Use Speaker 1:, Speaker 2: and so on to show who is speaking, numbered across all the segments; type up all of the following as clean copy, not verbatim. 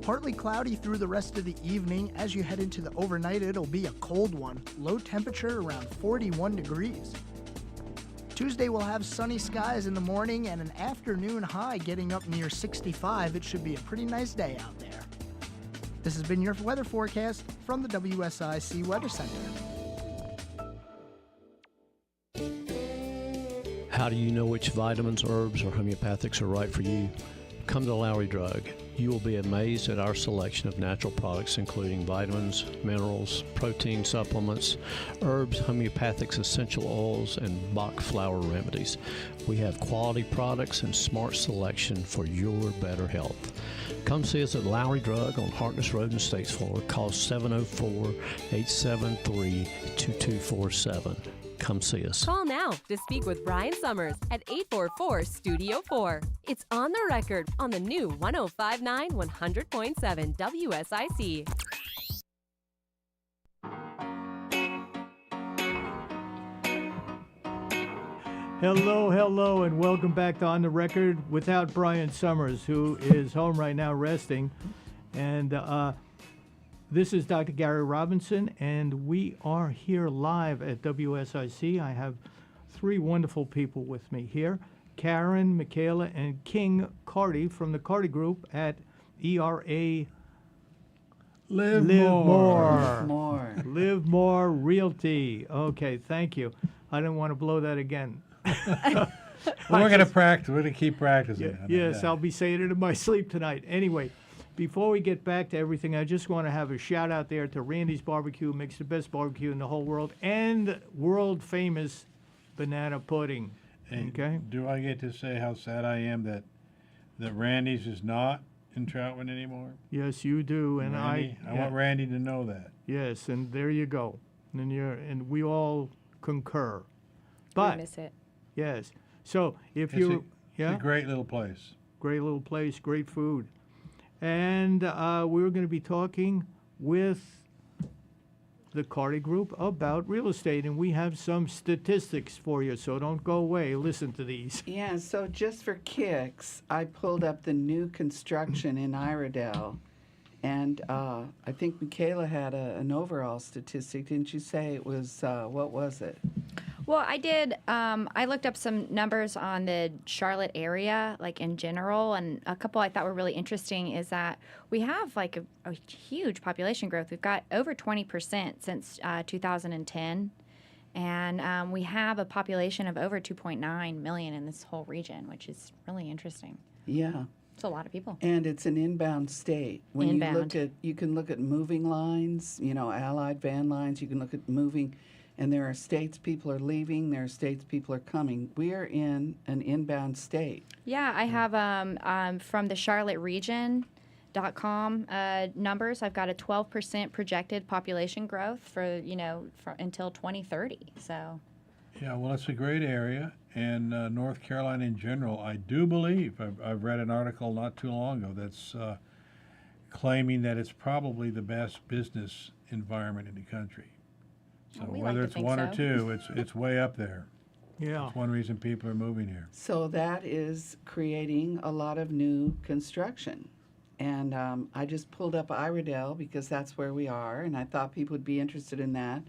Speaker 1: Partly cloudy through the rest of the evening. As you head into the overnight, it'll be a cold one. Low temperature around 41 degrees. Tuesday will have sunny skies in the morning and an afternoon high getting up near 65. It should be a pretty nice day out there. This has been your weather forecast from the WSIC Weather Center.
Speaker 2: How do you know which vitamins, herbs, or homeopathics are right for you? Come to Lowry Drug. You will be amazed at our selection of natural products, including vitamins, minerals, protein supplements, herbs, homeopathics, essential oils, and Bach flower remedies. We have quality products and smart selection for your better health. Come see us at Lowry Drug on Harkness Road in Statesville. Call 704-873-2247. Come see us.
Speaker 3: Call now to speak with Brian Summers at 844-STUDIO-4. It's On the Record on the new 105.9 100.7 WSIC.
Speaker 4: Hello, and welcome back to On the Record without Brian Summers, who is home right now resting. And this is Dr. Gary Robinson, and we are here live at WSIC. I have three wonderful people with me here, Karen, Michaela, and King Carty from the Carty Group at ERA Live More. Live More Realty. Okay, thank you. I didn't want to blow that again.
Speaker 5: Well, we're going to practice. We're going to keep practicing.
Speaker 4: Yes, I'll be saying it in my sleep tonight. Anyway, before we get back to everything, I just want to have a shout out there to Randy's Barbecue, makes the best barbecue in the whole world, and world famous banana pudding. Okay.
Speaker 5: Do I get to say how sad I am that Randy's is not in Troutman anymore?
Speaker 4: Yes, you do, and
Speaker 5: Randy, I want Randy to know that.
Speaker 4: Yes, and there you go, and we all concur. But
Speaker 6: we miss it.
Speaker 4: Yes. So if
Speaker 5: It's a great little place.
Speaker 4: Great little place, great food. And we're going to be talking with the Carty Group about real estate, and we have some statistics for you, so don't go away. Listen to these.
Speaker 7: Yeah, so just for kicks, I pulled up the new construction in Iredell, and I think Michaela had an overall statistic. Didn't you say it was, what was it?
Speaker 6: Well, I did. I looked up some numbers on the Charlotte area, like in general, and a couple I thought were really interesting is that we have like a huge population growth. We've got over 20% since 2010, and we have a population of over 2.9 million in this whole region, which is really interesting.
Speaker 7: Yeah.
Speaker 6: It's a lot of people.
Speaker 7: And it's an inbound state. When
Speaker 6: Inbound.
Speaker 7: you can look at moving lines, allied van lines, you can look at moving. And there are states people are leaving, there are states people are coming. We are in an inbound state.
Speaker 6: Yeah, I have from the CharlotteRegion.com numbers. I've got a 12% projected population growth for until 2030. So.
Speaker 5: Yeah, well, it's a great area, and North Carolina in general, I do believe, I've read an article not too long ago that's claiming that it's probably the best business environment in the country. So whether it's one or two, it's way up there.
Speaker 4: Yeah.
Speaker 5: That's one reason people are moving here.
Speaker 7: So that is creating a lot of new construction. And I just pulled up Iredell because that's where we are, and I thought people would be interested in that.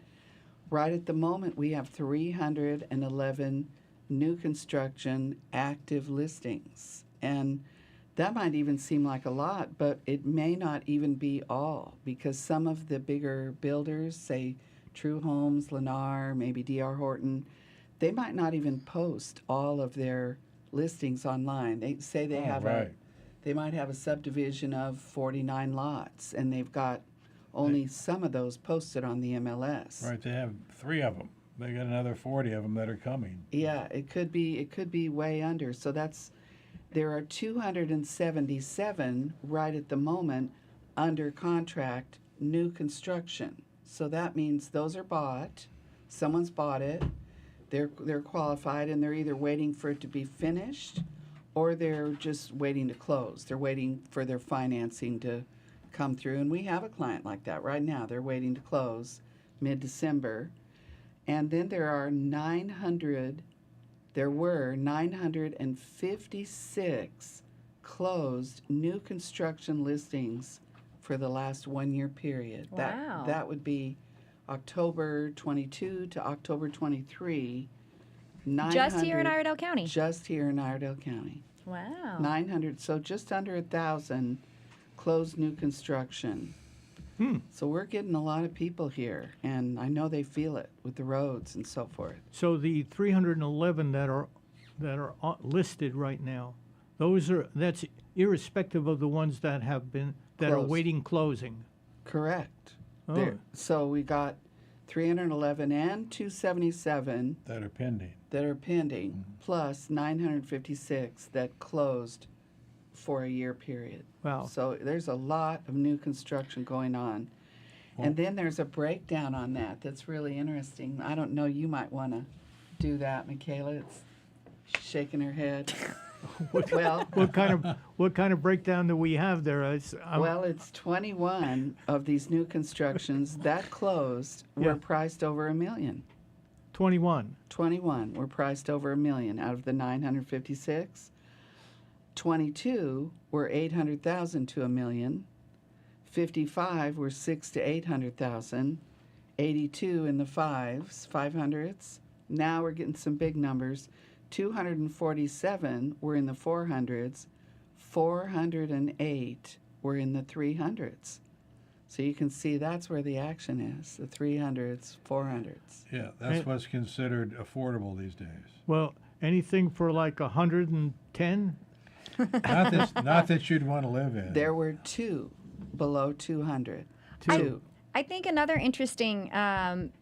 Speaker 7: Right at the moment, we have 311 new construction active listings. And that might even seem like a lot, but it may not even be all, because some of the bigger builders, say True Homes, Lennar, maybe D.R. Horton, they might not even post all of their listings online. They say they they might have a subdivision of 49 lots, and they've got only some of those posted on the MLS.
Speaker 5: Right, they have 3 of them. They got another 40 of them that are coming.
Speaker 7: Yeah, it could be way under. So there are 277 right at the moment under contract, new construction. So that means those are bought. Someone's bought it. They're qualified, and they're either waiting for it to be finished, or they're just waiting to close. They're waiting for their financing to come through. And we have a client like that right now. They're waiting to close mid-December. And then there were 956 closed new construction listings for the last 1 year period.
Speaker 6: Wow.
Speaker 7: That would be October 22 to October 23.
Speaker 6: Just here in
Speaker 7: 900
Speaker 6: Iredell County.
Speaker 7: Just here in Iredell County.
Speaker 6: Wow.
Speaker 7: 900, so just under 1,000 closed new construction. So we're getting a lot of people here, and I know they feel it with the roads and so forth.
Speaker 4: So the 311 that are listed right now, that's irrespective of the ones that are
Speaker 7: Closed.
Speaker 4: awaiting closing.
Speaker 7: Correct.
Speaker 4: Oh.
Speaker 7: So we got 311 and 277
Speaker 5: That are pending.
Speaker 7: that are pending, plus 956 that closed for a year period.
Speaker 4: Wow.
Speaker 7: So there's a lot of new construction going on. And then there's a breakdown on that that's really interesting. I don't know, you might want to do that, Michaela. It's shaking her head. Well,
Speaker 4: What kind of breakdown do we have there?
Speaker 7: well, it's 21 of these new constructions that closed were
Speaker 4: Yeah.
Speaker 7: priced over $1 million.
Speaker 4: 21.
Speaker 7: 21 were priced over $1 million out of the 956. 22 were 800,000 to $1 million. 55 were 6 to 800,000. 82 in the 500s. Now we're getting some big numbers. 247 were in the 400s. 408 were in the 300s. So you can see that's where the action is, the 300s, 400s.
Speaker 5: Yeah, that's
Speaker 4: And-
Speaker 5: what's considered affordable these days.
Speaker 4: Well, anything for like 110?
Speaker 5: Not that you'd want to live in.
Speaker 7: There were 2 below 200.
Speaker 4: Two.
Speaker 7: Two.
Speaker 6: I think another interesting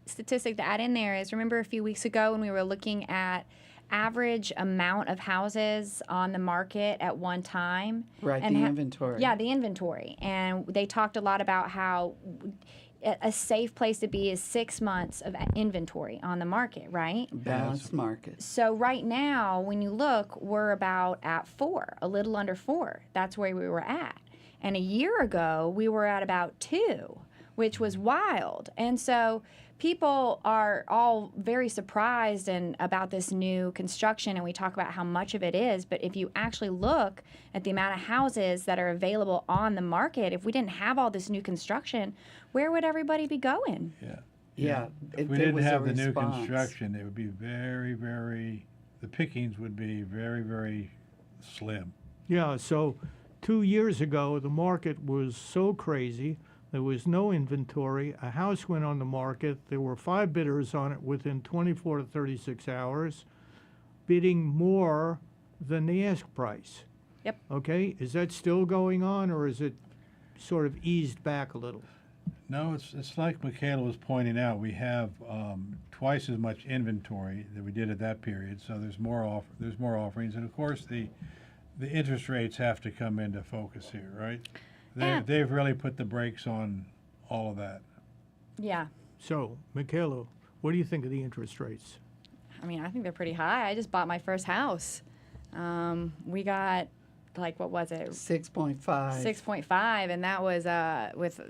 Speaker 6: statistic to add in there is, remember a few weeks ago when we were looking at average amount of houses on the market at one time?
Speaker 7: Right,
Speaker 6: and
Speaker 7: the inventory.
Speaker 6: Yeah, the inventory. And they talked a lot about how a safe place to be is 6 months of inventory on the market, right?
Speaker 7: Balanced market.
Speaker 6: So right now, when you look, we're about at 4, a little under 4. That's where we were at. And a year ago, we were at about 2, which was wild. And so people are all very surprised about this new construction, and we talk about how much of it is. But if you actually look at the amount of houses that are available on the market, if we didn't have all this new construction, where would everybody be going?
Speaker 5: Yeah.
Speaker 7: Yeah.
Speaker 5: If we
Speaker 7: there
Speaker 5: didn't
Speaker 7: was a
Speaker 5: have the new
Speaker 7: response.
Speaker 5: construction, it would be very, very, the pickings would be very, very slim.
Speaker 4: Yeah, so 2 years ago, the market was so crazy. There was no inventory. A house went on the market. There were 5 bidders on it within 24 to 36 hours, bidding more than the ask price.
Speaker 6: Yep.
Speaker 4: Okay, is that still going on, or is it sort of eased back a little?
Speaker 5: No, it's like Michaela was pointing out. We have twice as much inventory that we did at that period, so there's more offerings, and of course the interest rates have to come into focus here, right?
Speaker 6: And-
Speaker 5: They've really put the brakes on all of that.
Speaker 6: Yeah.
Speaker 4: So, Michaela, what do you think of the interest rates?
Speaker 6: I mean, I think they're pretty high. I just bought my first house. We got, like, what was it?
Speaker 7: 6.5.
Speaker 6: 6.5, and that was with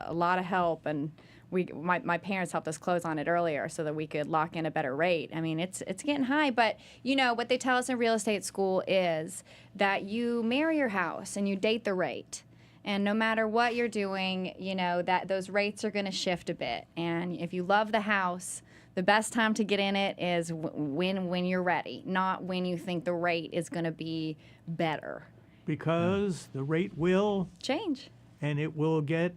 Speaker 6: a lot of help, and my parents helped us close on it earlier so that we could lock in a better rate. I mean, it's getting high, but you know what they tell us in real estate school is that you marry your house and you date the rate. And no matter what you're doing, you know that those rates are going to shift a bit. And if you love the house, the best time to get in it is when you're ready, not when you think the rate is going to be better.
Speaker 4: Because the rate will,
Speaker 6: Change.
Speaker 4: and it will get,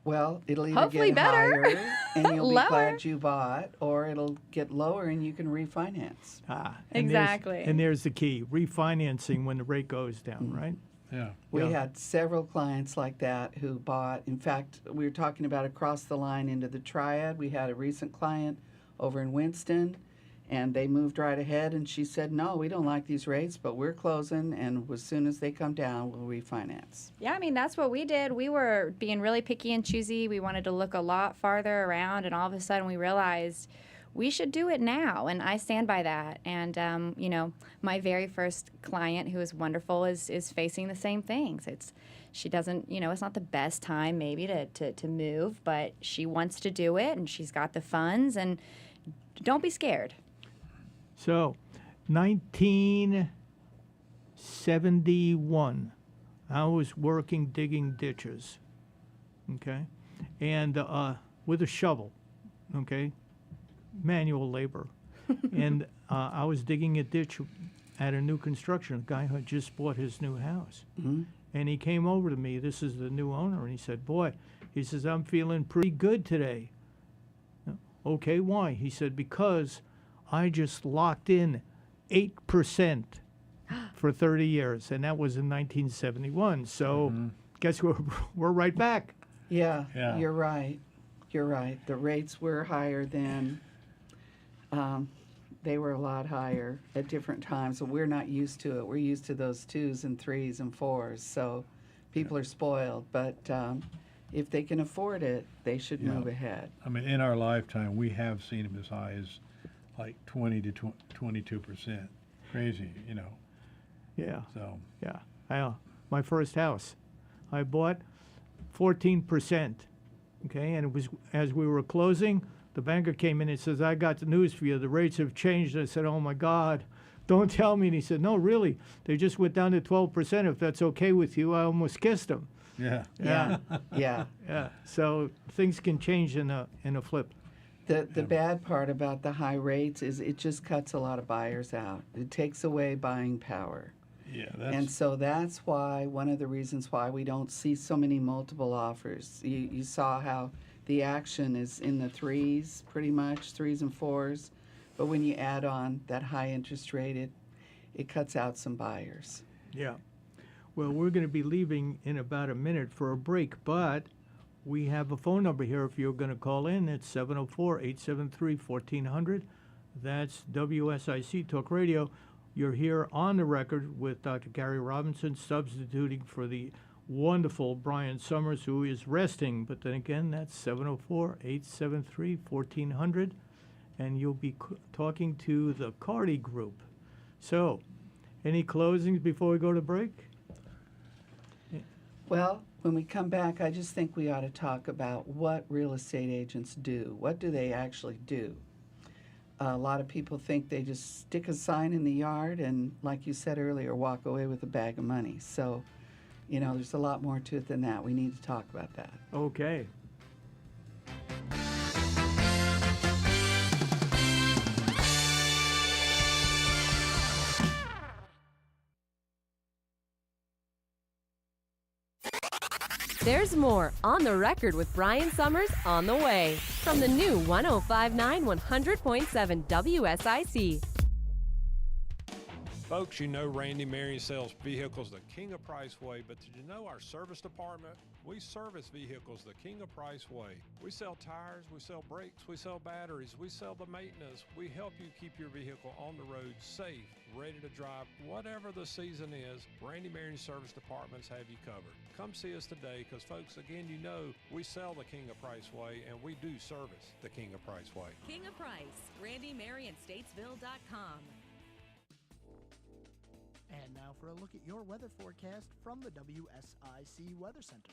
Speaker 7: Well, it'll either
Speaker 6: Hopefully
Speaker 7: get
Speaker 6: better.
Speaker 7: higher and you'll be
Speaker 6: Lower.
Speaker 7: glad you bought, or it'll get lower and you can refinance.
Speaker 6: Exactly.
Speaker 4: And there's the key, refinancing when the rate goes down, right?
Speaker 5: Yeah.
Speaker 7: We
Speaker 4: Yeah.
Speaker 7: had several clients like that who bought. In fact, we were talking about across the line into the Triad. We had a recent client over in Winston, and they moved right ahead. And she said, "No, we don't like these rates, but we're closing, and as soon as they come down, we'll refinance."
Speaker 6: Yeah, I mean, that's what we did. We were being really picky and choosy. We wanted to look a lot farther around, and all of a sudden we realized we should do it now, and I stand by that. And, you know, my very first client, who is wonderful, is facing the same things. She doesn't, you know, it's not the best time maybe to move, but she wants to do it, and she's got the funds, and don't be scared.
Speaker 4: So, 19 1971. I was working digging ditches, okay, and with a shovel, okay, manual labor, and I was digging a ditch at a new construction. A guy had just bought his new house, and he came over to me. This is the new owner, and he said, "Boy," he says, "I'm feeling pretty good today." Okay, why? He said, "Because I just locked in 8% for 30 years, and that was in 1971. So guess we're right back.
Speaker 7: Yeah,
Speaker 5: Yeah.
Speaker 7: you're right. You're right. The rates were higher then. They were a lot higher at different times, and we're not used to it. We're used to those 2s and 3s and 4s, so people are spoiled. But if they can afford it, they should
Speaker 5: Yeah.
Speaker 7: move ahead.
Speaker 5: I mean, in our lifetime, we have seen them as high as like 20 to 22%. Crazy, you know.
Speaker 4: Yeah,
Speaker 5: So,
Speaker 4: yeah. My first house, I bought 14%. Okay, and it was as we were closing, the banker came in and says, "I got the news for you. The rates have changed." I said, "Oh my God, don't tell me." And he said, "No, really, they just went down to 12%. If that's okay with you." I almost kissed him.
Speaker 5: yeah.
Speaker 7: Yeah, yeah.
Speaker 4: Yeah. So things can change in a flip.
Speaker 7: The bad part about the high rates is it just cuts a lot of buyers out. It takes away buying power.
Speaker 5: Yeah,
Speaker 7: And so that's why, one of the reasons why we don't see so many multiple offers. You saw how the action is in the 3s, pretty much, 3s and 4s. But when you add on that high interest rate, it cuts out some buyers.
Speaker 4: Yeah. Well, we're going to be leaving in about a minute for a break, but we have a phone number here if you're going to call in. It's 704-873-1400. That's WSIC Talk Radio. You're here on the record with Dr. Gary Robinson, substituting for the wonderful Brian Summers, who is resting. But then again, that's 704-873-1400. And you'll be talking to the Cardi Group. So, any closings before we go to break?
Speaker 7: Well, when we come back, I just think we ought to talk about what real estate agents do. What do they actually do? A lot of people think they just stick a sign in the yard and, like you said earlier, walk away with a bag of money. So, you know, there's a lot more to it than that. We need to talk about that.
Speaker 4: Okay.
Speaker 3: There's more On the Record with Brian Summers on the way from the new 105.9 100.7 WSIC.
Speaker 8: Folks, you know Randy Marion sells vehicles the King of Price way, but did you know our service department? We service vehicles the King of Price way. We sell tires, we sell brakes, we sell batteries, we sell the maintenance. We help you keep your vehicle on the road safe, ready to drive, whatever the season is. Randy Marion Service Departments have you covered. Come see us today because, folks, again, you know we sell the King of Price way and we do service the King of Price way.
Speaker 9: King of Price, RandyMarionStatesville.com.
Speaker 1: And now for a look at your weather forecast from the WSIC Weather Center.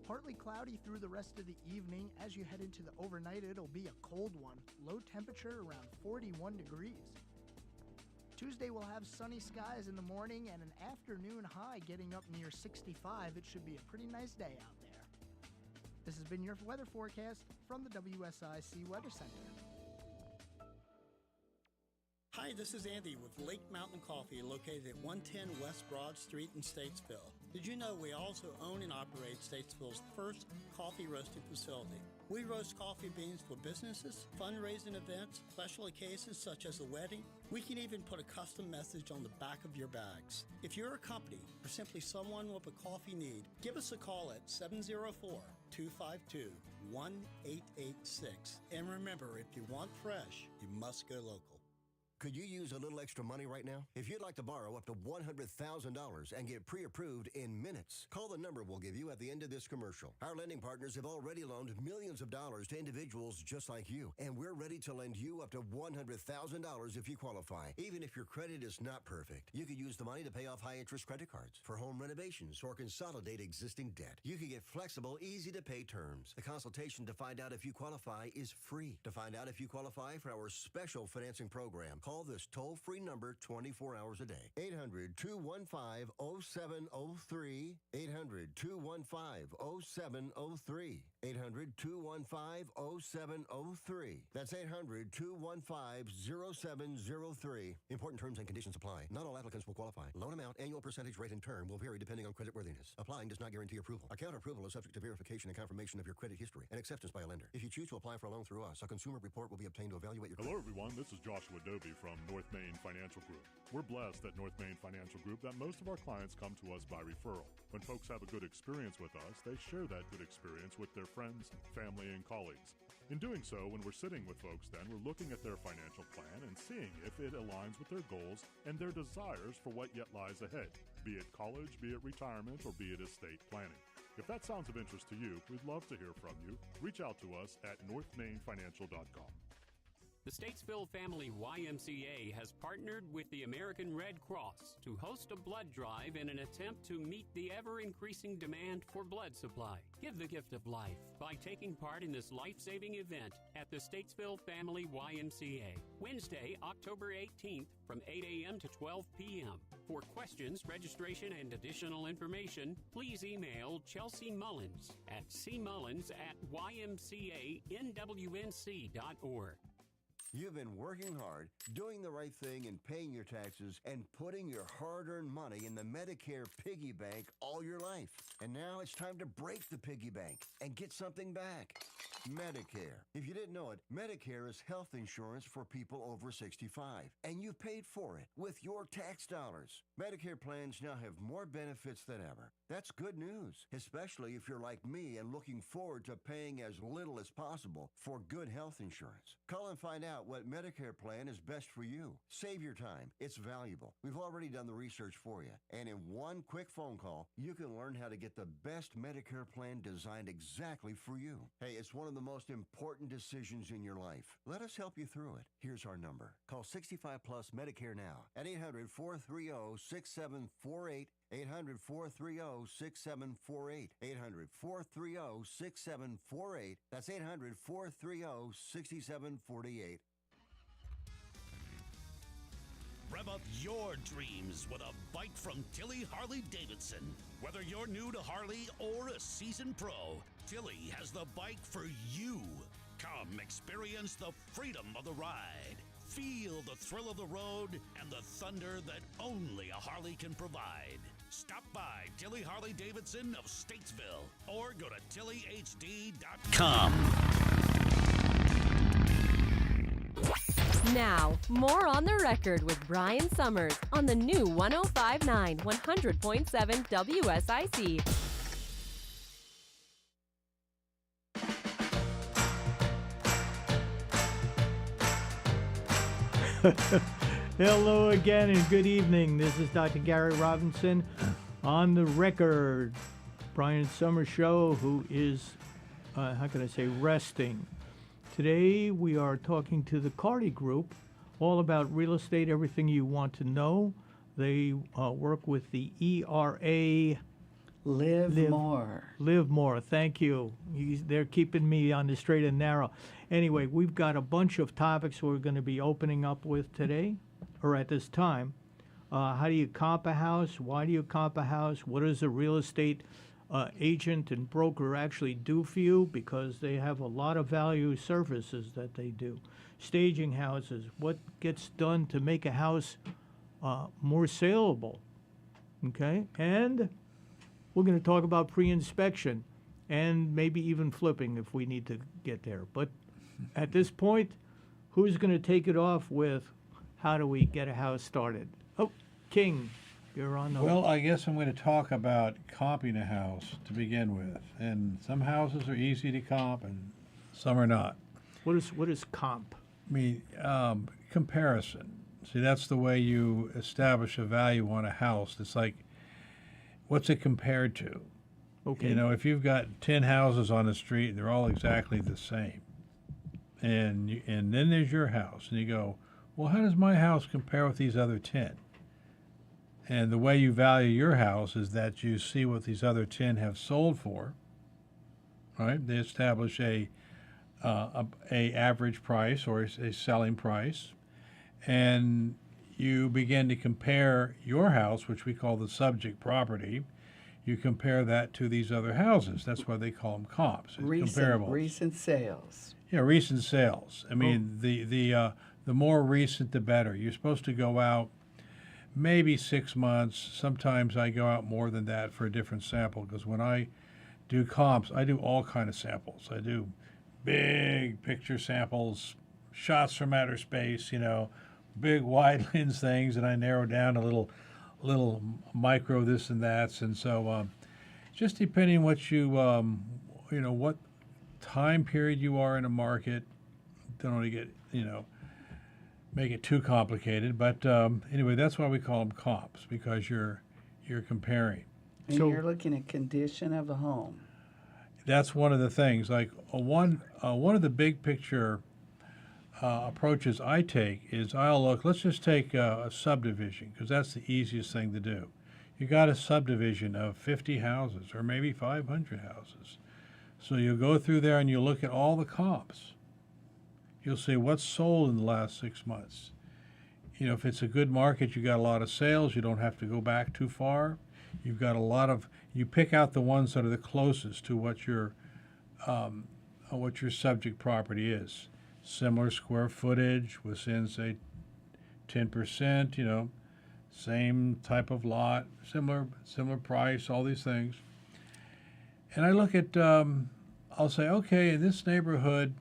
Speaker 1: Partly cloudy through the rest of the evening. As you head into the overnight, it'll be a cold one. Low temperature around 41 degrees. Tuesday will have sunny skies in the morning and an afternoon high getting up near 65. It should be a pretty nice day out there. This has been your weather forecast from the WSIC Weather Center.
Speaker 10: Hi, this is Andy with Lake Mountain Coffee, located at 110 West Broad Street in Statesville. Did you know we also own and operate Statesville's first coffee roasting facility? We roast coffee beans for businesses, fundraising events, special occasions such as a wedding. We can even put a custom message on the back of your bags. If you're a company or simply someone with a coffee need, give us a call at 704-252-1886. And remember, if you want fresh, you must go local.
Speaker 11: Could you use a little extra money right now? If you'd like to borrow up to $100,000 and get pre-approved in minutes, call the number we'll give you at the end of this commercial. Our lending partners have already loaned millions of dollars to individuals just like you, and we're ready to lend you up to $100,000 if you qualify. Even if your credit is not perfect, you could use the money to pay off high-interest credit cards, for home renovations, or consolidate existing debt. You can get flexible, easy-to-pay terms. The consultation to find out if you qualify is free. To find out if you qualify for our special financing program, call Call this toll-free number 24 hours a day. 800-215-0703. 800-215-0703. 800-215-0703. That's 800-215-0703. Important terms and conditions apply. Not all applicants will qualify. Loan amount, annual percentage rate, and term will vary depending on creditworthiness. Applying does not guarantee approval. Account approval is subject to verification and confirmation of your credit history and acceptance by a lender. If you choose to apply for a loan through us, a consumer report will be obtained to evaluate your
Speaker 9: Hello, everyone. This is Joshua Dobie from North Main Financial Group. We're blessed at North Main Financial Group that most of our clients come to us by referral. When folks have a good experience with us, they share that good experience with their friends, family, and colleagues. In doing so, when we're sitting with folks then, we're looking at their financial plan and seeing if it aligns with their goals and their desires for what yet lies ahead, be it college, be it retirement, or be it estate planning. If that sounds of interest to you, we'd love to hear from you. Reach out to us at northmainfinancial.com.
Speaker 12: The Statesville Family YMCA has partnered with the American Red Cross to host a blood drive in an attempt to meet the ever-increasing demand for blood supply. Give the gift of life by taking part in this life-saving event at the Statesville Family YMCA, Wednesday, October 18th from 8 a.m. to 12 p.m. For questions, registration, and additional information, please email Chelsea Mullins at cmullins@ymcanwnc.org.
Speaker 11: You've been working hard, doing the right thing, and paying your taxes, and putting your hard-earned money in the Medicare piggy bank all your life. And now it's time to break the piggy bank and get something back. Medicare. If you didn't know it, Medicare is health insurance for people over 65, and you paid for it with your tax dollars. Medicare plans now have more benefits than ever. That's good news, especially if you're like me and looking forward to paying as little as possible for good health insurance. Call and find out what Medicare plan is best for you. Save your time. It's valuable. We've already done the research for you, and in one quick phone call, you can learn how to get the best Medicare plan designed exactly for you. Hey, it's one of the most important decisions in your life. Let us help you through it. Here's our number. Call 65 Plus Medicare now at 800-430-6748. 800-430-6748. 800-430-6748. That's 800-430-6748.
Speaker 13: Rev up your dreams with a bike from Tilly Harley-Davidson. Whether you're new to Harley or a seasoned pro, Tilly has the bike for you. Come experience the freedom of the ride. Feel the thrill of the road and the thunder that only a Harley can provide. Stop by Tilly Harley-Davidson of Statesville or go to tillyhd.com.
Speaker 3: Now, more On the Record with Brian Summers on the new 105.9 100.7 WSIC.
Speaker 4: Hello again and good evening. This is Dr. Gary Robinson on the record. Brian Summers Show, who is, resting. Today we are talking to the Carty Group, all about real estate, everything you want to know. They work with the ERA.
Speaker 7: Live more.
Speaker 4: Live more. Thank you. They're keeping me on the straight and narrow. Anyway, we've got a bunch of topics we're going to be opening up with today, or at this time. How do you comp a house? Why do you comp a house? What does a real estate agent and broker actually do for you? Because they have a lot of value services that they do. Staging houses. What gets done to make a house more saleable? Okay? And we're going to talk about pre-inspection and maybe even flipping if we need to get there. But at this point, who's going to take it off with how do we get a house started? Oh, King, you're on the...
Speaker 5: Well, I guess I'm going to talk about comping a house to begin with. And some houses are easy to comp and some are not.
Speaker 4: What is comp?
Speaker 5: I mean, comparison. See, that's the way you establish a value on a house. It's like, what's it compared to?
Speaker 4: Okay.
Speaker 5: You know, if you've got 10 houses on the street and they're all exactly the same, and then there's your house, and you go, well, how does my house compare with these other 10? And the way you value your house is that you see what these other 10 have sold for, right? They establish a average price or a selling price, and you begin to compare your house, which we call the subject property. You compare that to these other houses. That's why they call them comps. It's comparables.
Speaker 7: Recent sales.
Speaker 5: Yeah, recent sales. I mean, the more recent, the better. You're supposed to go out maybe 6 months. Sometimes I go out more than that for a different sample, because when I do comps, I do all kind of samples. I do big picture samples, shots from outer space, big wide lens things, and I narrow down a little micro this and that's. And so just depending what you, what time period you are in a market, don't want to get, make it too complicated. But anyway, that's why we call them comps, because you're comparing.
Speaker 7: And you're looking at condition of a home.
Speaker 5: That's one of the things. Like one of the big picture approaches I take is let's just take a subdivision, because that's the easiest thing to do. You got a subdivision of 50 houses or maybe 500 houses. So you'll go through there and you look at all the comps. You'll see what's sold in the last 6 months. If it's a good market, you got a lot of sales. You don't have to go back too far. You've got you pick out the ones that are the closest to what your subject property is. Similar square footage within, say, 10%, same type of lot, similar price, all these things. And I look at, I'll say, okay, in this neighborhood,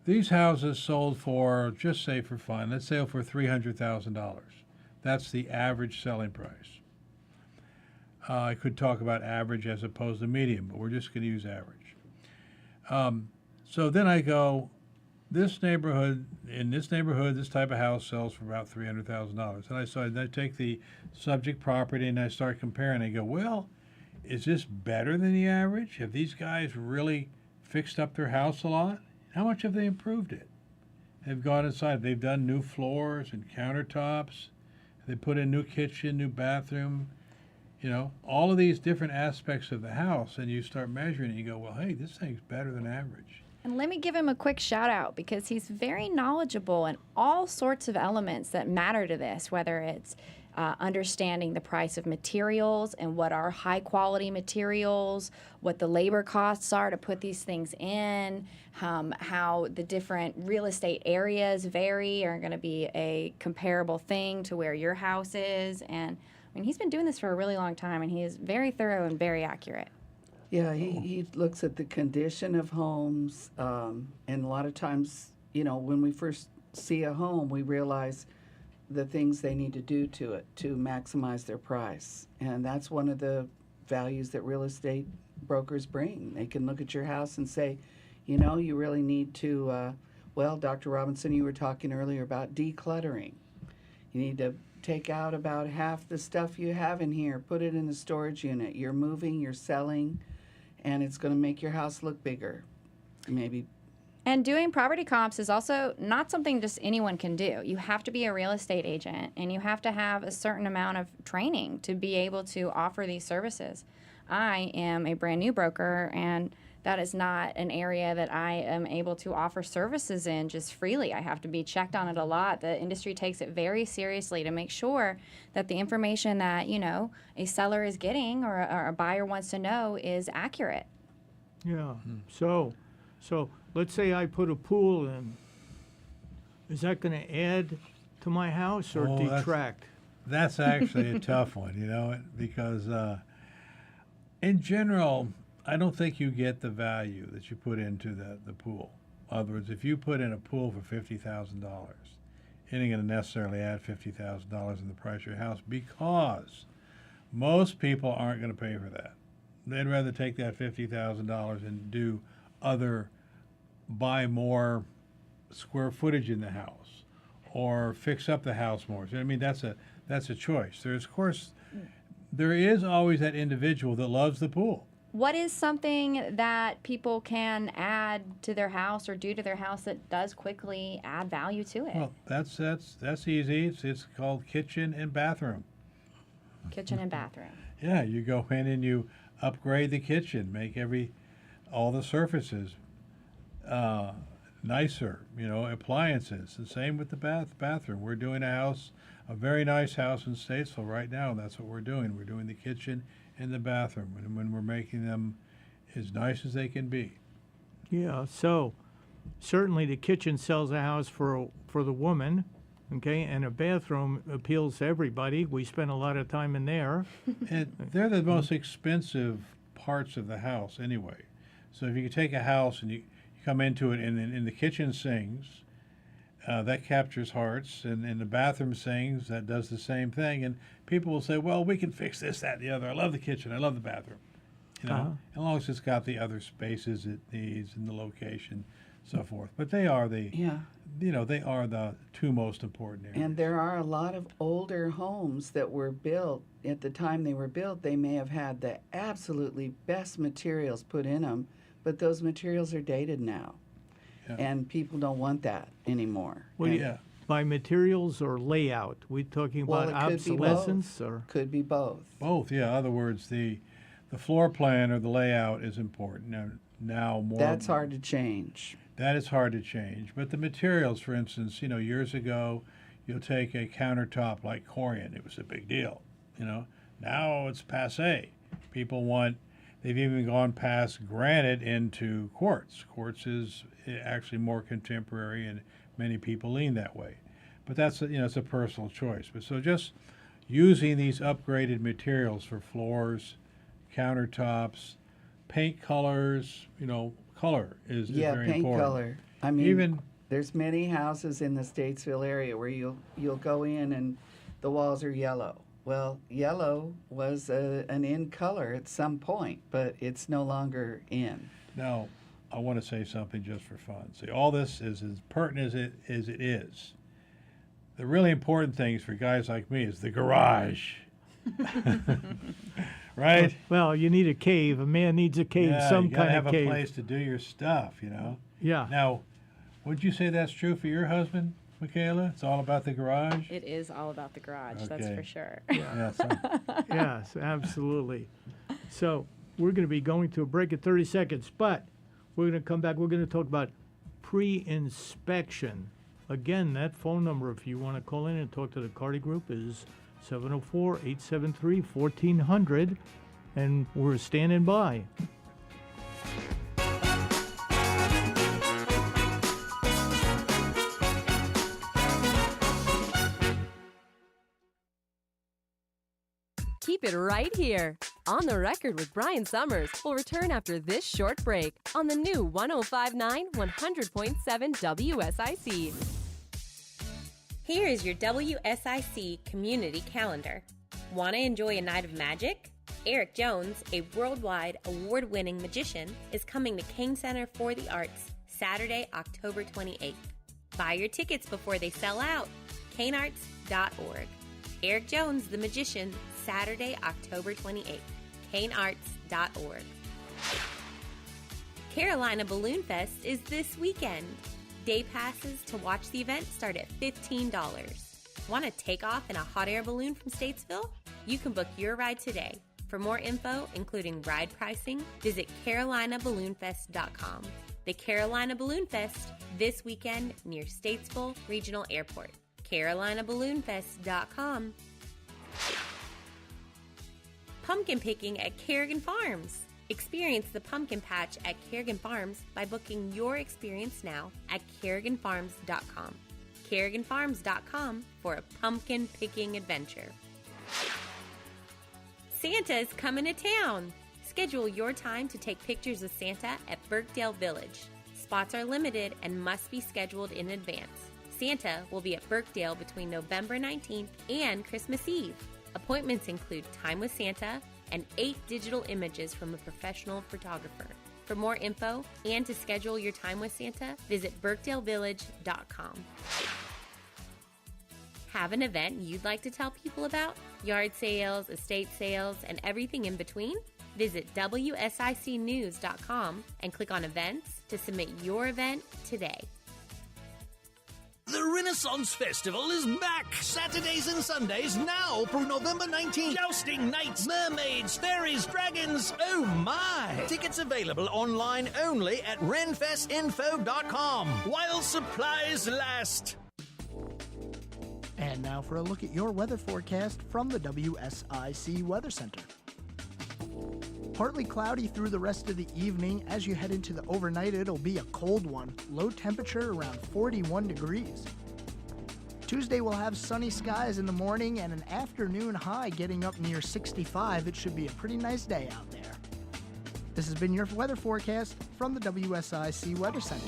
Speaker 5: these houses sold for, just say for fun, let's say for $300,000. That's the average selling price. I could talk about average as opposed to median, but we're just going to use average. So then I go, in this neighborhood, this type of house sells for about $300,000. And I take the subject property and I start comparing. I go, well, is this better than the average? Have these guys really fixed up their house a lot? How much have they improved it? They've gone inside. They've done new floors and countertops. They put in new kitchen, new bathroom, all of these different aspects of the house. And you start measuring and you go, well, hey, this thing's better than average.
Speaker 6: And let me give him a quick shout out, because he's very knowledgeable in all sorts of elements that matter to this, whether it's understanding the price of materials and what are high quality materials, what the labor costs are to put these things in, how the different real estate areas vary are going to be a comparable thing to where your house is. And I mean, he's been doing this for a really long time, and he is very thorough and very accurate.
Speaker 7: Yeah, he looks at the condition of homes, and a lot of times, when we first see a home, we realize the things they need to do to it to maximize their price. And that's one of the values that real estate brokers bring. They can look at your house and say, you really need to, Dr. Robinson, you were talking earlier about decluttering. You need to take out about half the stuff you have in here, put it in a storage unit. You're moving, you're selling, and it's going to make your house look bigger, maybe.
Speaker 6: And doing property comps is also not something just anyone can do. You have to be a real estate agent, and you have to have a certain amount of training to be able to offer these services. I am a brand new broker, and that is not an area that I am able to offer services in just freely. I have to be checked on it a lot. The industry takes it very seriously to make sure that the information that, a seller is getting or a buyer wants to know is accurate.
Speaker 4: Yeah. So let's say I put a pool in. Is that going to add to my house or detract?
Speaker 5: That's actually a tough one, because in general, I don't think you get the value that you put into the pool. In other words, if you put in a pool for $50,000, it ain't going to necessarily add $50,000 in the price of your house, because most people aren't going to pay for that. They'd rather take that $50,000 and buy more square footage in the house or fix up the house more. So, I mean, that's a choice. There is always that individual that loves the pool.
Speaker 6: What is something that people can add to their house or do to their house that does quickly add value to it?
Speaker 5: Well, that's easy. It's called kitchen and bathroom.
Speaker 6: Kitchen and bathroom.
Speaker 5: Yeah, you go in and you upgrade the kitchen, make all the surfaces nicer, appliances. The same with the bathroom. We're doing a very nice house in Statesville right now, and that's what we're doing. We're doing the kitchen and the bathroom, and when we're making them as nice as they can be.
Speaker 4: Yeah, so certainly the kitchen sells a house for the woman, okay, and a bathroom appeals to everybody. We spend a lot of time in there.
Speaker 5: And they're the most expensive parts of the house anyway. So if you take a house and you come into it and in the kitchen sings, that captures hearts, and in the bathroom sings, that does the same thing. And people will say, well, we can fix this, that, and the other. I love the kitchen. I love the bathroom. As long as it's got the other spaces it needs and the location, so forth. But they are they are the two most important areas.
Speaker 7: And there are a lot of older homes that were built at the time they were built. They may have had the absolutely best materials put in them, but those materials are dated now. Yeah. And people don't want that anymore.
Speaker 4: Well, by materials or layout? We talking about obsolescence or
Speaker 7: could be both.
Speaker 5: Both, yeah. In other words, the floor plan or the layout is important now more.
Speaker 7: That's hard to change.
Speaker 5: That is hard to change. But the materials, for instance, years ago, you'll take a countertop like Corian. It was a big deal. Now it's passé. They've even gone past granite into quartz. Quartz is actually more contemporary, and many people lean that way. But that's it's a personal choice. But so just using these upgraded materials for floors, countertops, paint colors, color is very
Speaker 7: paint
Speaker 5: important.
Speaker 7: Color. I mean, there's many houses in the Statesville area where you'll go in and the walls are yellow. Well, yellow was an in color at some point, but it's no longer in.
Speaker 5: Now, I want to say something just for fun. See, all this is as pertinent as it is. The really important things for guys like me is the garage. Right?
Speaker 4: Well, you need a cave. A man needs a cave, some kind of cave.
Speaker 5: You gotta have a place to do your stuff,
Speaker 4: Yeah.
Speaker 5: Now, would you say that's true for your husband, Michaela? It's all about the garage?
Speaker 6: It is all about the garage, that's for sure.
Speaker 5: Yeah.
Speaker 4: Yes, absolutely. So we're going to be going to a break at 30 seconds, but we're going to come back. We're going to talk about pre-inspection. Again, that phone number, if you want to call in and talk to the Carty Group, is 704-873-1400, and we're standing by.
Speaker 3: Keep it right here. On the Record with Brian Summers will return after this short break on the new 105.9 100.7 WSIC.
Speaker 14: Here is your WSIC community calendar. Want to enjoy a night of magic? Eric Jones, a worldwide award-winning magician, is coming to King Center for the Arts Saturday, October 28th. Buy your tickets before they sell out. canearts.org. Eric Jones, the magician, Saturday, October 28th. canearts.org. Carolina Balloon Fest is this weekend. Day passes to watch the event start at $15. Want to take off in a hot air balloon from Statesville? You can book your ride today. For more info, including ride pricing, visit CarolinaBalloonFest.com. The Carolina Balloon Fest, this weekend near Statesville Regional Airport. CarolinaBalloonFest.com. Pumpkin picking at Kerrigan Farms. Experience the pumpkin patch at Kerrigan Farms by booking your experience now at KerriganFarms.com. KerriganFarms.com for a pumpkin picking adventure. Santa is coming to town. Schedule your time to take pictures of Santa at Birkdale Village. Spots are limited and must be scheduled in advance. Santa will be at Birkdale between November 19th and Christmas Eve. Appointments include time with Santa and 8 digital images from a professional photographer. For more info and to schedule your time with Santa, visit BirkdaleVillage.com. Have an event you'd like to tell people about? Yard sales, estate sales, and everything in between? Visit WSICnews.com and click on Events to submit your event today.
Speaker 15: The Renaissance Festival is back! Saturdays and Sundays now through November 19th. Jousting nights, mermaids, fairies, dragons, oh my! Tickets available online only at renfestinfo.com while supplies last.
Speaker 1: And now for a look at your weather forecast from the WSIC Weather Center. Partly cloudy through the rest of the evening. As you head into the overnight, it'll be a cold one. Low temperature around 41 degrees. Tuesday will have sunny skies in the morning and an afternoon high getting up near 65. It should be a pretty nice day out there. This has been your weather forecast from the WSIC Weather Center.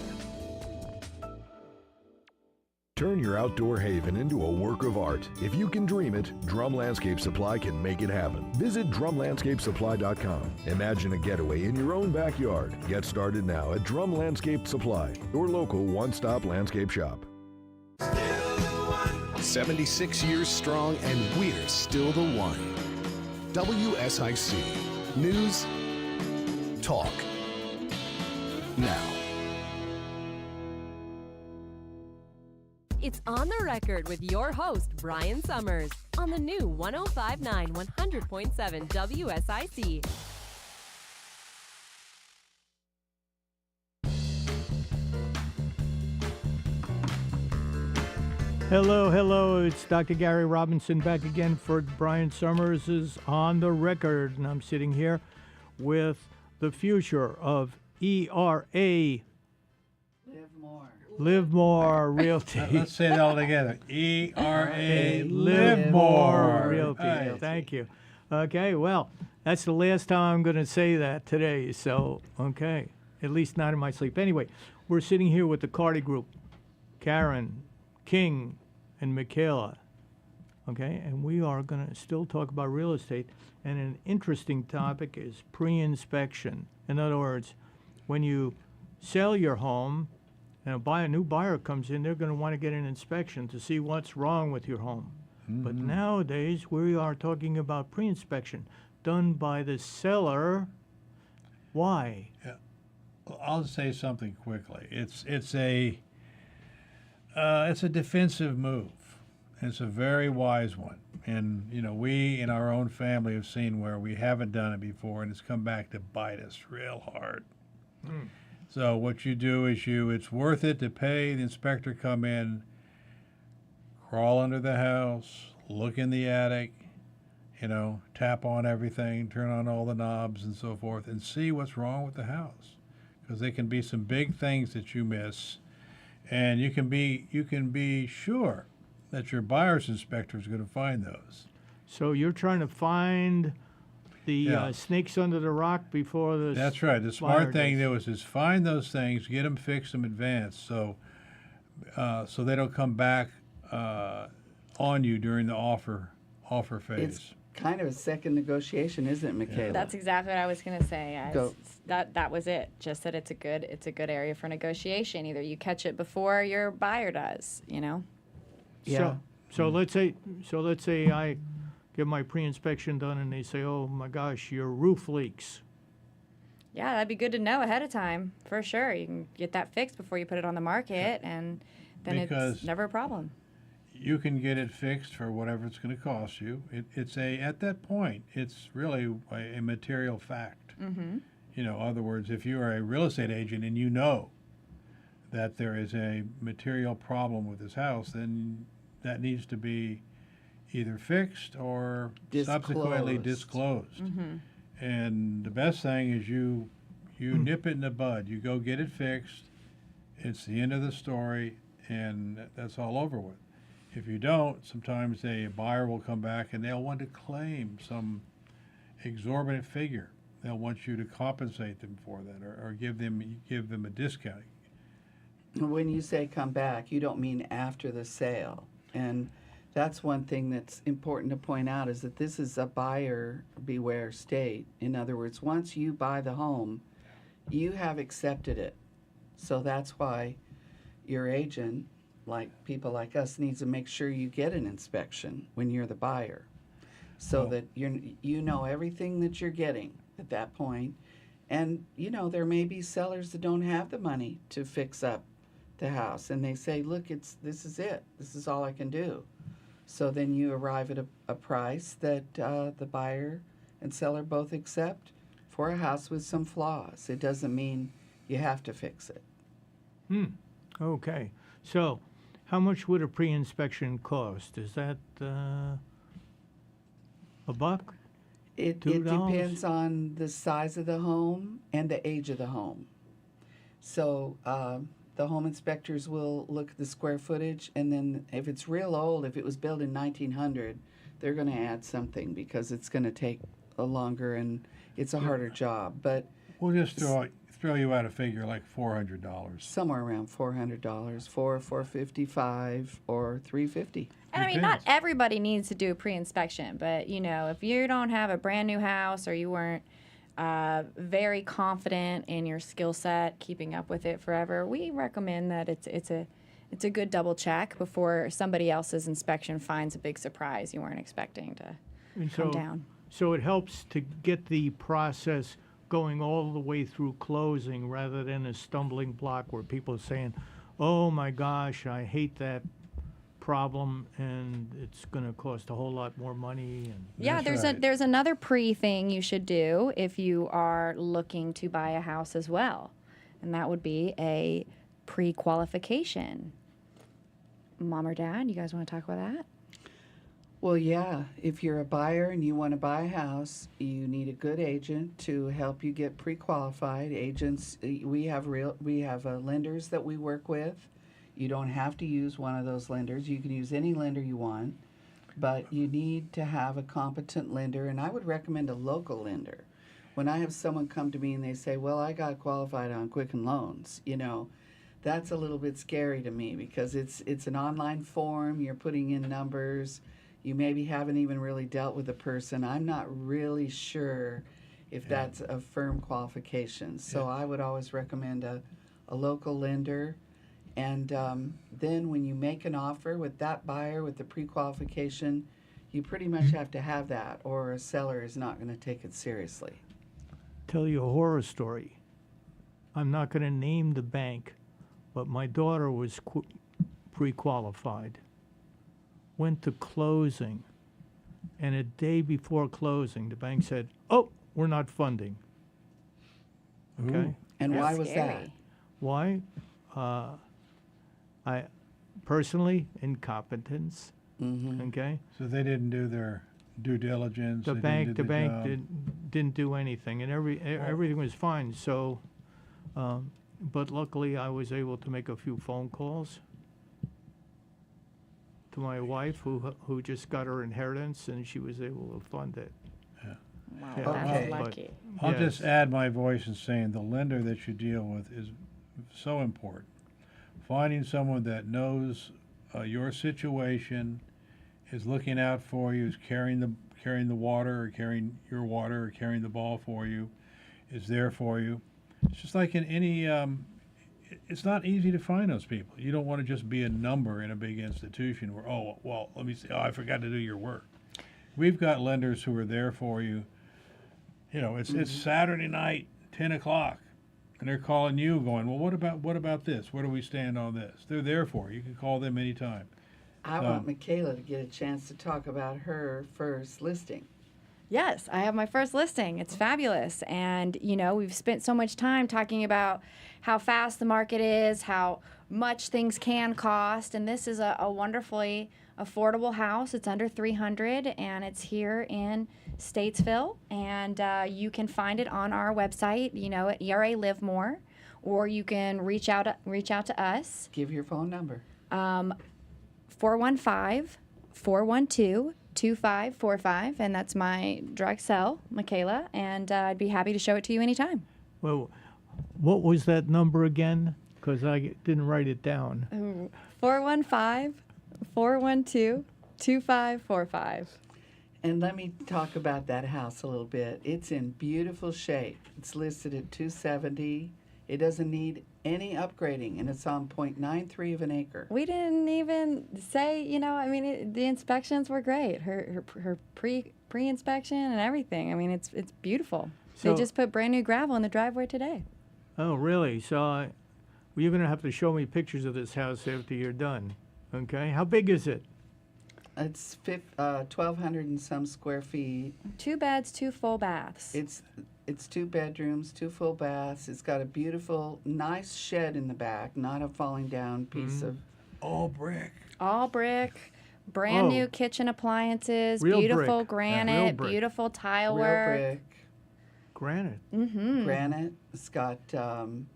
Speaker 16: Turn your outdoor haven into a work of art. If you can dream it, Drum Landscape Supply can make it happen. Visit drumlandscapesupply.com. Imagine a getaway in your own backyard. Get started now at Drum Landscape Supply, your local one-stop landscape shop.
Speaker 17: 76 years strong, and we're still the one. WSIC. News. Talk. Now.
Speaker 3: It's On the Record with your host, Brian Summers, on the new 105.9 100.7 WSIC.
Speaker 4: Hello, it's Dr. Gary Robinson back again for Brian Summers' On the Record, and I'm sitting here with the future of ERA. Live More Realty.
Speaker 5: Let's say that all together. ERA Live More
Speaker 4: Realty.
Speaker 5: Right.
Speaker 4: Thank you. Okay, well, that's the last time I'm going to say that today, so, okay, at least not in my sleep. Anyway, we're sitting here with the Carty Group, Karen, King, and Michaela, okay, and we are going to still talk about real estate, and an interesting topic is pre-inspection. In other words, when you sell your home, and a new buyer comes in, they're going to want to get an inspection to see what's wrong with your home. Mm-hmm. But nowadays, we are talking about pre-inspection done by the seller. Why?
Speaker 5: Yeah. Well, I'll say something quickly. It's a defensive move. It's a very wise one. And, you know, we in our own family have seen where we haven't done it before, and it's come back to bite us real hard. Mm. So what you do is it's worth it to pay the inspector come in, crawl under the house, look in the attic, you know, tap on everything, turn on all the knobs and so forth, and see what's wrong with the house. Because there can be some big things that you miss, and you can be sure that your buyer's inspector is going to find those.
Speaker 4: So you're trying to find the snakes under the rock before the.
Speaker 5: That's right. The smart thing to do is find those things, get them fixed in advance, so they don't come back on you during the offer phase.
Speaker 7: It's kind of a second negotiation, isn't it, Michaela?
Speaker 5: Yeah.
Speaker 6: That's exactly what I was going to say. That was it. Just that it's a good area for negotiation. Either you catch it before your buyer does, you know.
Speaker 4: Yeah. So let's say I get my pre-inspection done and they say, "Oh my gosh, your roof leaks."
Speaker 6: Yeah, that'd be good to know ahead of time, for sure. You can get that fixed before you put it on the market, and then it's never a problem.
Speaker 5: You can get it fixed for whatever it's going to cost you. At that point, it's really a material fact.
Speaker 6: Mm-hmm.
Speaker 5: You know, in other words, if you are a real estate agent and you know that there is a material problem with this house, then that needs to be either fixed or subsequently disclosed.
Speaker 6: Mm-hmm.
Speaker 5: And the best thing is you nip it in the bud. You go get it fixed. It's the end of the story, and that's all over with. If you don't, sometimes a buyer will come back and they'll want to claim some exorbitant figure. They'll want you to compensate them for that, or give them a discount.
Speaker 7: When you say come back, you don't mean after the sale. And that's one thing that's important to point out, is that this is a buyer beware state. In other words, once you buy the home, you have accepted it. So that's why your agent, like people like us, needs to make sure you get an inspection when you're the buyer, so that you know everything that you're getting at that point. And, you know, there may be sellers that don't have the money to fix up the house and they say, look, this is it. This is all I can do. So then you arrive at a price that the buyer and seller both accept for a house with some flaws. It doesn't mean you have to fix it.
Speaker 4: Okay. So how much would a pre-inspection cost? Is that $1?
Speaker 7: It
Speaker 4: $2?
Speaker 7: depends on the size of the home and the age of the home. So the home inspectors will look at the square footage, and then if it's real old, if it was built in 1900, they're going to add something because it's going to take a longer and it's a harder job. But
Speaker 5: we'll just throw you out a figure like $400.
Speaker 7: Somewhere around $400, $455, or $350.
Speaker 6: And I mean, not everybody needs to do a pre-inspection, but you know, if you don't have a brand new house or you weren't very confident in your skill set, keeping up with it forever, we recommend that it's a good double check before somebody else's inspection finds a big surprise you weren't expecting to come down.
Speaker 4: So it helps to get the process going all the way through closing rather than a stumbling block where people are saying, oh my gosh, I hate that problem and it's going to cost a whole lot more money. And
Speaker 6: yeah, there's another pre-thing you should do if you are looking to buy a house as well, and that would be a pre-qualification. Mom or Dad, you guys want to talk about that?
Speaker 7: Well, yeah, if you're a buyer and you want to buy a house, you need a good agent to help you get pre-qualified. Agents, we have lenders that we work with. You don't have to use one of those lenders. You can use any lender you want, but you need to have a competent lender, and I would recommend a local lender. When I have someone come to me and they say, well, I got qualified on Quicken Loans, you know, that's a little bit scary to me because it's an online form, you're putting in numbers, you maybe haven't even really dealt with the person. I'm not really sure if that's a firm qualification. So I would always recommend a local lender. And then when you make an offer with that buyer with the pre-qualification, you pretty much have to have that, or a seller is not going to take it seriously.
Speaker 4: Tell you a horror story. I'm not going to name the bank, but my daughter was pre-qualified. Went to closing, and a day before closing, the bank said, oh, we're not funding. Okay?
Speaker 7: Ooh. And why was that?
Speaker 4: Why? I personally, incompetence. Okay?
Speaker 5: So they didn't do their due diligence.
Speaker 4: The bank didn't do anything, and everything was fine. So, but luckily I was able to make a few phone calls to my wife, who just got her inheritance, and she was able to fund it.
Speaker 6: Wow, that's lucky.
Speaker 5: I'll just add my voice in saying the lender that you deal with is so important. Finding someone that knows your situation, is looking out for you, is carrying the water, or carrying your water, or carrying the ball for you, is there for you. It's just like in any. It's not easy to find those people. You don't want to just be a number in a big institution where, oh, well, let me see, oh, I forgot to do your work. We've got lenders who are there for you. You know, it's Saturday night, 10 o'clock, and they're calling you going, well, what about this? Where do we stand on this? They're there for you. You can call them anytime.
Speaker 7: I want Michaela to get a chance to talk about her first listing.
Speaker 6: Yes, I have my first listing. It's fabulous. And, you know, we've spent so much time talking about how fast the market is, how much things can cost. And this is a wonderfully affordable house. It's under $300, and it's here in Statesville. And you can find it on our website, you know, at ERA Live More, or you can reach out to us.
Speaker 7: Give your phone number.
Speaker 6: 415-412-2545, and that's my direct cell, Michaela, and I'd be happy to show it to you anytime.
Speaker 4: Well, what was that number again? Because I didn't write it down.
Speaker 6: 415-412-2545.
Speaker 7: And let me talk about that house a little bit. It's in beautiful shape. It's listed at $270,000. It doesn't need any upgrading, and it's on 0.93 of an acre.
Speaker 6: We didn't even say, you know, I mean, the inspections were great. Her pre-inspection and everything. I mean, it's beautiful.
Speaker 4: So,
Speaker 6: they just put brand new gravel in the driveway today.
Speaker 4: Oh, really? So Well, you're going to have to show me pictures of this house after you're done. Okay? How big is it?
Speaker 7: It's 1,200 and some square feet.
Speaker 6: 2 beds, 2 full baths.
Speaker 7: It's 2 bedrooms, 2 full baths. It's got a beautiful, nice shed in the back, not a falling down piece of.
Speaker 5: All brick.
Speaker 6: All brick. Brand new kitchen appliances,
Speaker 4: Real
Speaker 6: beautiful
Speaker 4: brick.
Speaker 6: granite,
Speaker 4: Real brick.
Speaker 6: beautiful tile
Speaker 7: Real
Speaker 6: work.
Speaker 7: brick.
Speaker 4: Granite.
Speaker 6: Mm-hmm.
Speaker 7: Granite. It's got, and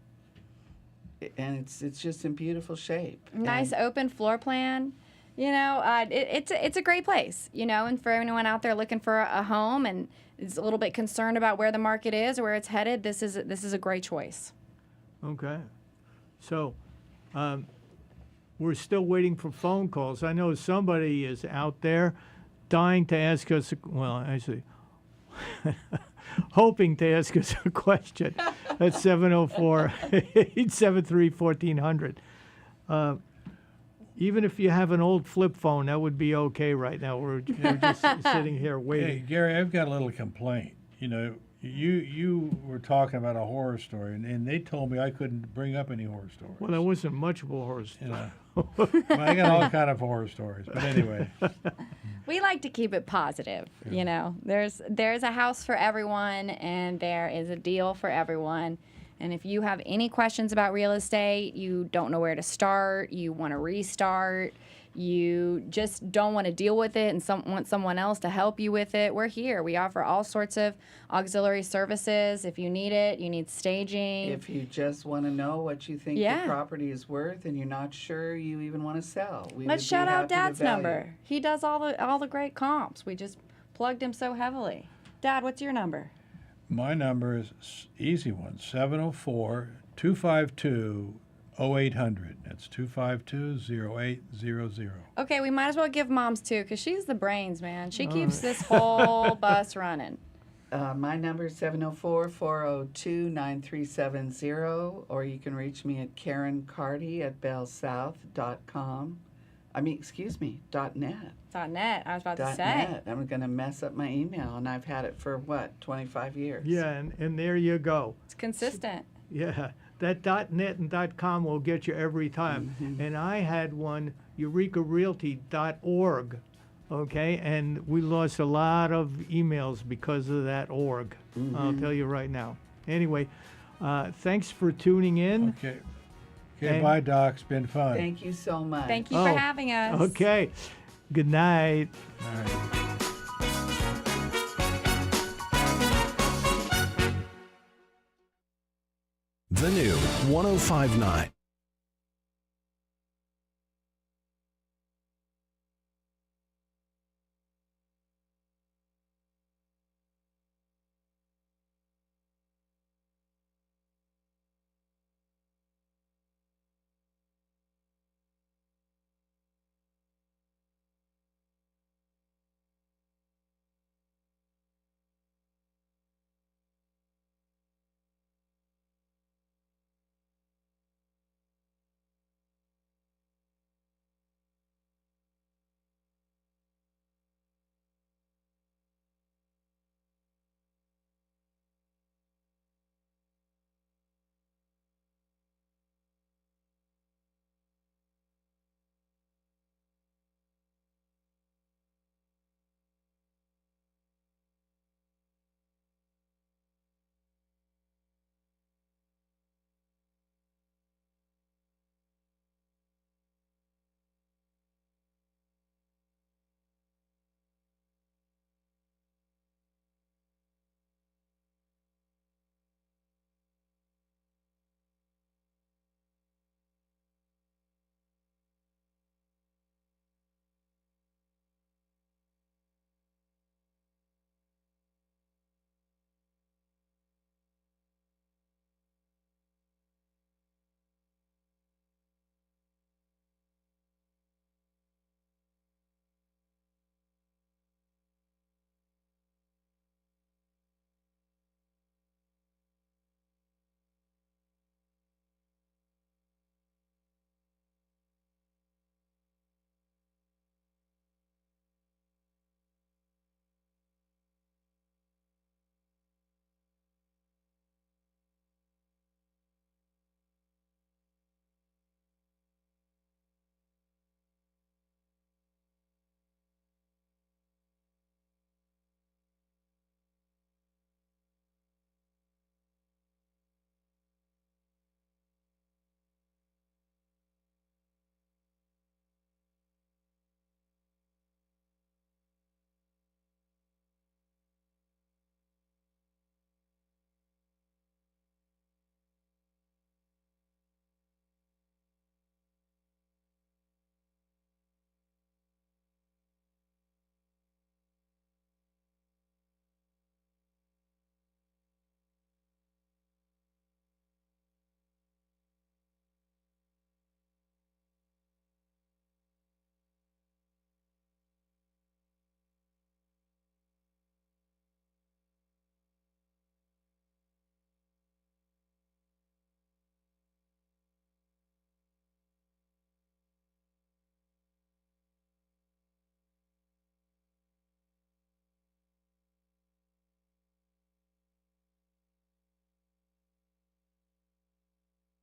Speaker 7: it's just in beautiful shape.
Speaker 6: Nice open floor plan. You know, it's a great place. You know, and for anyone out there looking for a home and is a little bit concerned about where the market is or where it's headed, this is a great choice.
Speaker 4: Okay. So, we're still waiting for phone calls. I know somebody is out there dying to ask us, well, actually, hoping to ask us a question at 704-873-1400. Even if you have an old flip phone, that would be okay right now. We're just sitting here
Speaker 5: Hey,
Speaker 4: waiting.
Speaker 5: Gary, I've got a little complaint. You know, you were talking about a horror story, and they told me I couldn't bring up any horror stories.
Speaker 4: Well, there wasn't much of a horse.
Speaker 5: You know, well, I got all kind of horror stories, but anyway.
Speaker 6: We like to keep it positive. You know, there's a house for everyone, and there is a deal for everyone. And if you have any questions about real estate, you don't know where to start, you want to restart, you just don't want to deal with it and want someone else to help you with it, we're here. We offer all sorts of auxiliary services. If you need it, you need staging.
Speaker 7: If you just want to know what you think
Speaker 6: Yeah.
Speaker 7: the property is worth and you're not sure you even want to sell, we
Speaker 6: Let's
Speaker 7: would be
Speaker 6: shout out
Speaker 7: happy to
Speaker 6: Dad's
Speaker 7: value.
Speaker 6: number. He does all the great comps. We just plugged him so heavily. Dad, what's your number?
Speaker 5: My number is easy one, 704-252-0800. That's 252-0800.
Speaker 6: Okay, we might as well give Mom's too, because she's the brains, man. She keeps this whole bus running.
Speaker 7: My number is 704-402-9370, or you can reach me at KarenCarty@bellsouth.com. .net.
Speaker 6: .net, I was about to say.
Speaker 7: .net. I'm going to mess up my email, and I've had it for, 25 years?
Speaker 4: Yeah, and there you go.
Speaker 6: It's consistent.
Speaker 4: Yeah, that .net and .com will get you every time. And I had one, EurekaRealty.org, okay? And we lost a lot of emails because of that org. I'll tell you right now. Anyway, thanks for tuning in.
Speaker 5: Okay. Okay, bye, Doc. It's been fun.
Speaker 7: Thank you so much.
Speaker 6: Thank you for having us.
Speaker 4: Okay. Good night.
Speaker 5: All right.
Speaker 17: The new 1059